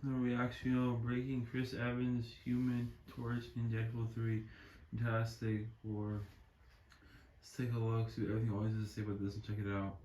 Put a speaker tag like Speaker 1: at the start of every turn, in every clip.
Speaker 1: The reaction breaking Chris Evans Human Torch in Deadpool 3. Fantastic. Or let's take a look, see what everything always has to say about this and check it out.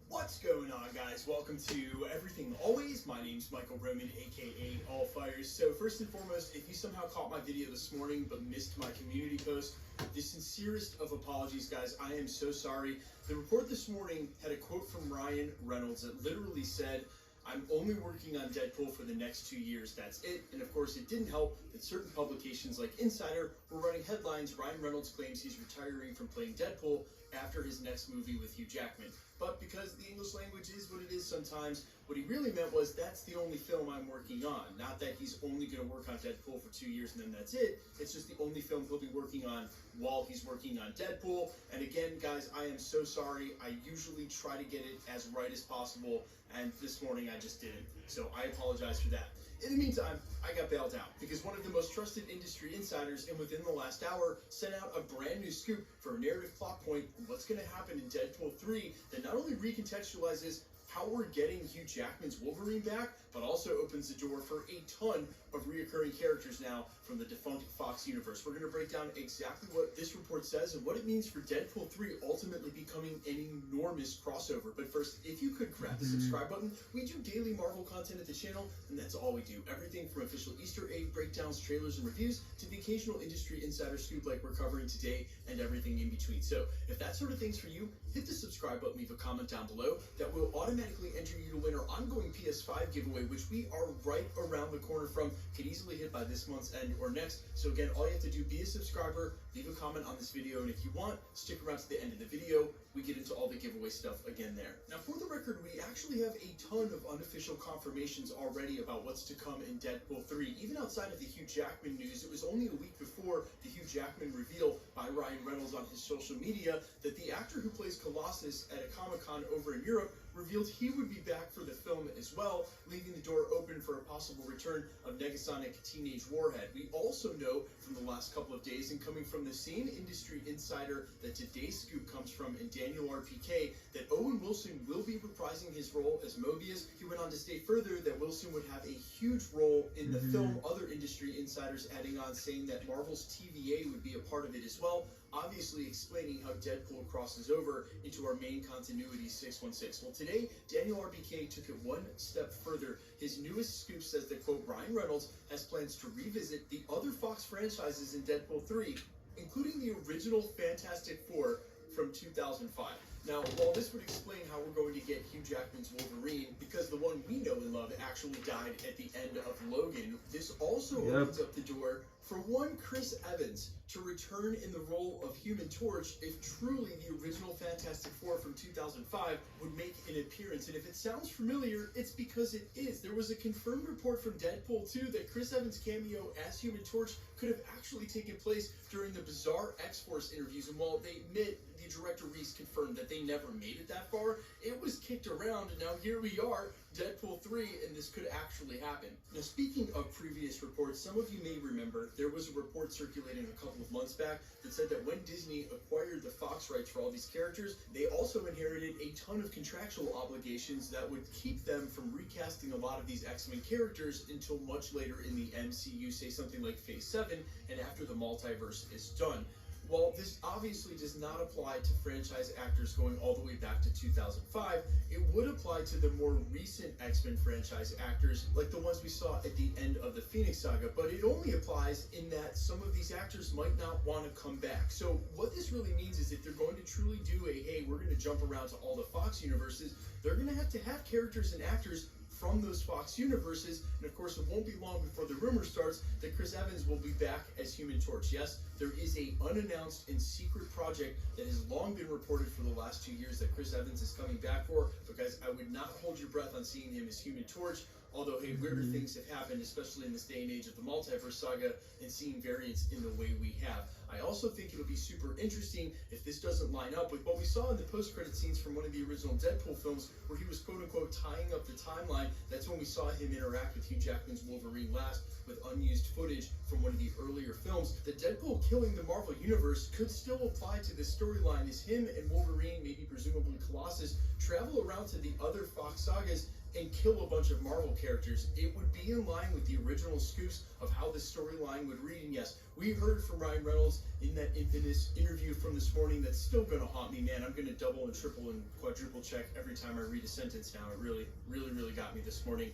Speaker 2: What's going on, guys? Welcome to Everything Always. My name's Michael Roman, aka All Fires. So first and foremost, if you somehow caught my video this morning but missed my community post, the sincerest of apologies, guys. I am so sorry. The report this morning had a quote from Ryan Reynolds that literally said, "I'm only working on Deadpool for the next 2 years, that's it." And of course, it didn't help that certain publications like Insider were running headlines, "Ryan Reynolds claims he's retiring from playing Deadpool after his next movie with Hugh Jackman." But because the English language is what it is sometimes, what he really meant was, that's the only film I'm working on. Not that he's only going to work on Deadpool for 2 years and then that's it. It's just the only film he'll be working on while he's working on Deadpool. And again, guys, I am so sorry. I usually try to get it as right as possible, and this morning I just didn't. So I apologize for that. In the meantime, I got bailed out because one of the most trusted industry insiders, and within the last hour, sent out a brand new scoop for a narrative plot point on what's going to happen in Deadpool 3 that not only recontextualizes how we're getting Hugh Jackman's Wolverine back, but also opens the door for a ton of reoccurring characters now from the defunct Fox universe. We're going to break down exactly what this report says and what it means for Deadpool 3 ultimately becoming an enormous crossover. But first, if you could grab the subscribe button, we do daily Marvel content at the channel, and that's all we do. Everything from official Easter egg breakdowns, trailers, and reviews, to the occasional industry insider scoop like we're covering today, and everything in between. So if that sort of thing's for you, hit the subscribe button, leave a comment down below. That will automatically enter you to win our ongoing PS5 giveaway, which we are right around the corner from. Could easily hit by this month's end or next. So again, all you have to do, be a subscriber, leave a comment on this video, and if you want, stick around to the end of the video. We get into all the giveaway stuff again there. Now, for the record, we actually have a ton of unofficial confirmations already about what's to come in Deadpool 3. Even outside of the Hugh Jackman news, it was only a week before the Hugh Jackman reveal by Ryan Reynolds on his social media that the actor who plays Colossus at a Comic-Con over in Europe revealed he would be back for the film as well, leaving the door open for a possible return of Negasonic Teenage Warhead. We also know from the last couple of days, and coming from the same industry insider that today's scoop comes from in Daniel RPK, that Owen Wilson will be reprising his role as Mobius. He went on to state further that Wilson would have a huge role in the film. Other industry insiders adding on, saying that Marvel's TVA would be a part of it as well, obviously explaining how Deadpool crosses over into our main continuity 616. Well, today, Daniel RBK took it one step further. His newest scoop says that, quote, Ryan Reynolds has plans to revisit the other Fox franchises in Deadpool 3, including the original Fantastic Four from 2005. Now, while this would explain how we're going to get Hugh Jackman's Wolverine, because the one we know and love actually died at the end of Logan, this also opens up the door for one Chris Evans to return in the role of Human Torch if truly the original Fantastic Four from 2005 would make an appearance. And if it sounds familiar, it's because it is. There was a confirmed report from Deadpool 2 that Chris Evans' cameo as Human Torch could have actually taken place during the bizarre X-Force interviews. And while they admit, the director Reese confirmed that they never made it that far, it was kicked around, and now here we are, Deadpool 3, and this could actually happen. Now, speaking of previous reports, some of you may remember there was a report circulating a couple of months back that said that when Disney acquired the Fox rights for all these characters, they also inherited a ton of contractual obligations that would keep them from recasting a lot of these X-Men characters until much later in the MCU, say something like Phase 7, and after the multiverse is done. While this obviously does not apply to franchise actors going all the way back to 2005, it would apply to the more recent X-Men franchise actors, like the ones we saw at the end of the Phoenix Saga, but it only applies in that some of these actors might not want to come back. So what this really means is if they're going to truly do a, hey, we're going to jump around to all the Fox universes, they're going to have characters and actors from those Fox universes, and of course it won't be long before the rumor starts that Chris Evans will be back as Human Torch. Yes, there is a unannounced and secret project that has long been reported for the last 2 years that Chris Evans is coming back for, But guys, I would not hold your breath on seeing him as Human Torch. Although, hey, weirder things have happened, especially in this day and age of the multiverse saga, and seeing variants in the way we have. I also think it'll be super interesting if this doesn't line up with what we saw in the post-credit scenes from one of the original Deadpool films, where he was quote-unquote tying up the timeline. That's when we saw him interact with Hugh Jackman's Wolverine last, with unused footage from one of the earlier films. The Deadpool killing the Marvel Universe could still apply to this storyline, as him and Wolverine, maybe presumably Colossus, travel around to the other Fox sagas and kill a bunch of Marvel characters. It would be in line with the original scoops of how this storyline would read. And yes, we heard from Ryan Reynolds in that infamous interview from this morning that's still going to haunt me, man. I'm going to double and triple and quadruple check every time I read a sentence now. It really got me this morning.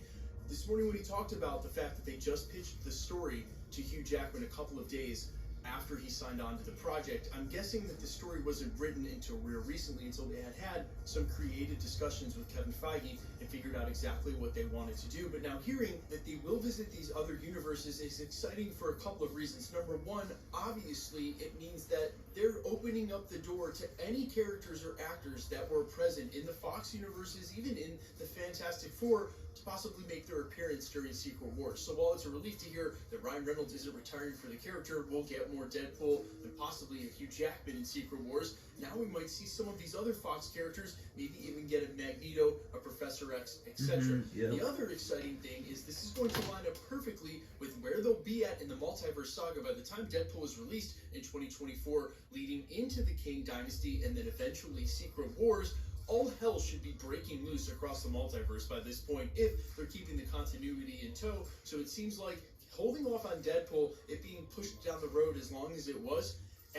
Speaker 2: This morning when he talked about the fact that they just pitched the story to Hugh Jackman a couple of days after he signed on to the project. I'm guessing that the story wasn't written until real recently, until they had some creative discussions with Kevin Feige and figured out exactly what they wanted to do. But now hearing that they will visit these other universes is exciting for a couple of reasons. Number one, obviously it means that they're opening up the door to any characters or actors that were present in the Fox universes, even in the Fantastic Four, to possibly make their appearance during Secret Wars. So while it's a relief to hear that Ryan Reynolds isn't retiring for the character, we'll get more Deadpool and possibly a Hugh Jackman in Secret Wars. Now we might see some of these other Fox characters, maybe even get a Magneto, a Professor X, etc. The other exciting thing is this is going to line up perfectly with where they'll be at in the multiverse saga by the time Deadpool is released in 2024, leading into the Kang Dynasty and then eventually Secret Wars. All hell should be breaking loose across the multiverse by this point if they're keeping the continuity in tow. So it seems like holding off on Deadpool, it being pushed down the road as long as it was,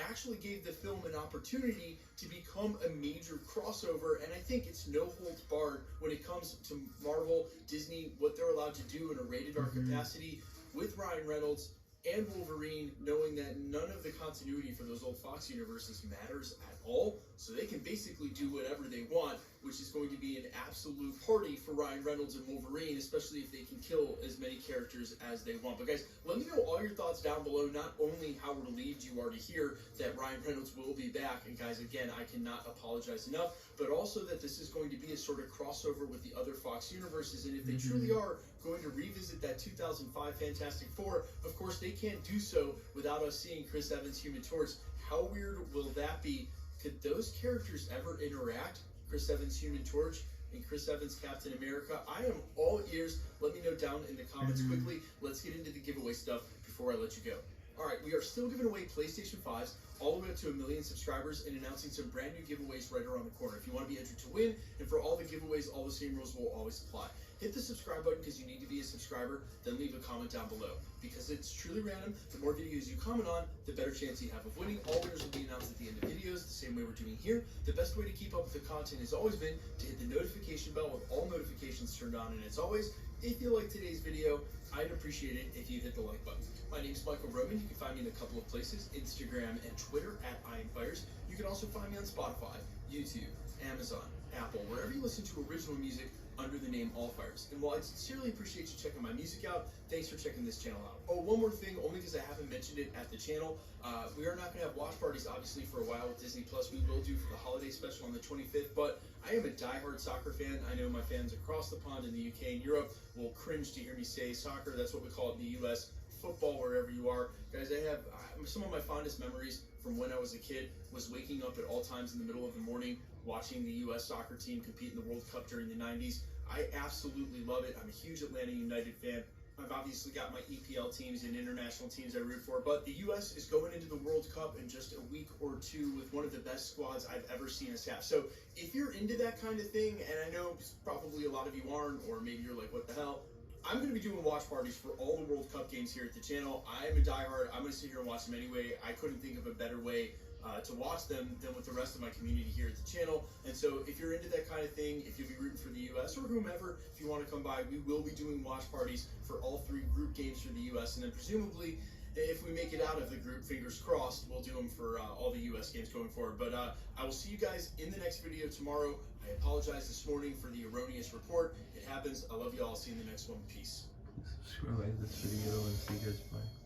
Speaker 2: actually gave the film an opportunity to become a major crossover. And I think it's no holds barred when it comes to Marvel, Disney, what they're allowed to do in a rated R capacity with Ryan Reynolds and Wolverine, knowing that none of the continuity for those old Fox universes matters at all. So they can basically do whatever they want, which is going to be an absolute party for Ryan Reynolds and Wolverine, especially if they can kill as many characters as they want. But guys, let me know all your thoughts down below, not only how relieved you are to hear that Ryan Reynolds will be back, and guys, again, I cannot apologize enough, but also that this is going to be a sort of crossover with the other Fox universes, and if they truly are going to revisit that 2005 Fantastic Four, of course, they can't do so without us seeing Chris Evans' Human Torch. How weird will that be? Could those characters ever interact? Chris Evans' Human Torch and Chris Evans' Captain America? I am all ears. Let me know down in the comments quickly. Let's get into the giveaway stuff before I let you go. All right, we are still giving away PlayStation 5s all the way up to 1 million subscribers and announcing some brand new giveaways right around the corner. If you want to be entered to win, and for all the giveaways, all the same rules will always apply. Hit the subscribe button because you need to be a subscriber, then leave a comment down below. Because it's truly random, the more videos you comment on, the better chance you have of winning. All winners will be announced at the end of videos, the same way we're doing here. The best way to keep up with the content has always been to hit the notification bell with all notifications turned on. And as always, if you like today's video, I'd appreciate it if you hit the like button. My name is Michael Roman. You can find me in a couple of places, Instagram and Twitter at IamFires. You can also find me on Spotify, YouTube, Amazon, Apple, wherever you listen to original music under the name Allfires. And while I sincerely appreciate you checking my music out, thanks for checking this channel out. Oh, one more thing, only because I haven't mentioned it at the channel. We are not going to have watch parties, obviously, for a while with Disney+. We will do for the holiday special on the 25th, but I am a diehard soccer fan. I know my fans across the pond in the UK and Europe will cringe to hear me say soccer. That's what we call it in the US. Football, wherever you are. Guys, I have some of my fondest memories from when I was a kid was waking up at all times in the middle of the morning, watching the U.S. soccer team compete in the World Cup during the 90s. I absolutely love it. I'm a huge Atlanta United fan. I've obviously got my EPL teams and international teams I root for, but the U.S. is going into the World Cup in just a week or two with one of the best squads I've ever seen us have. So if you're into that kind of thing, and I know probably a lot of you aren't, or maybe you're like, what the hell? I'm going to be doing watch parties for all the World Cup games here at the channel. I am a diehard. I'm going to sit here and watch them anyway. I couldn't think of a better way to watch them than with the rest of my community here at the channel. And so if you're into that kind of thing, if you'll be rooting for the U.S. or whomever, if you want to come by, we will be doing watch parties for all 3 group games for the U.S. And then presumably, if we make it out of the group, fingers crossed, we'll do them for all the U.S. games going forward. But I will see you guys in the next video tomorrow. I apologize this morning for the erroneous report. It happens. I love you all. See you in the next one. Peace.
Speaker 1: Subscribe, like this video, and see you guys. Bye.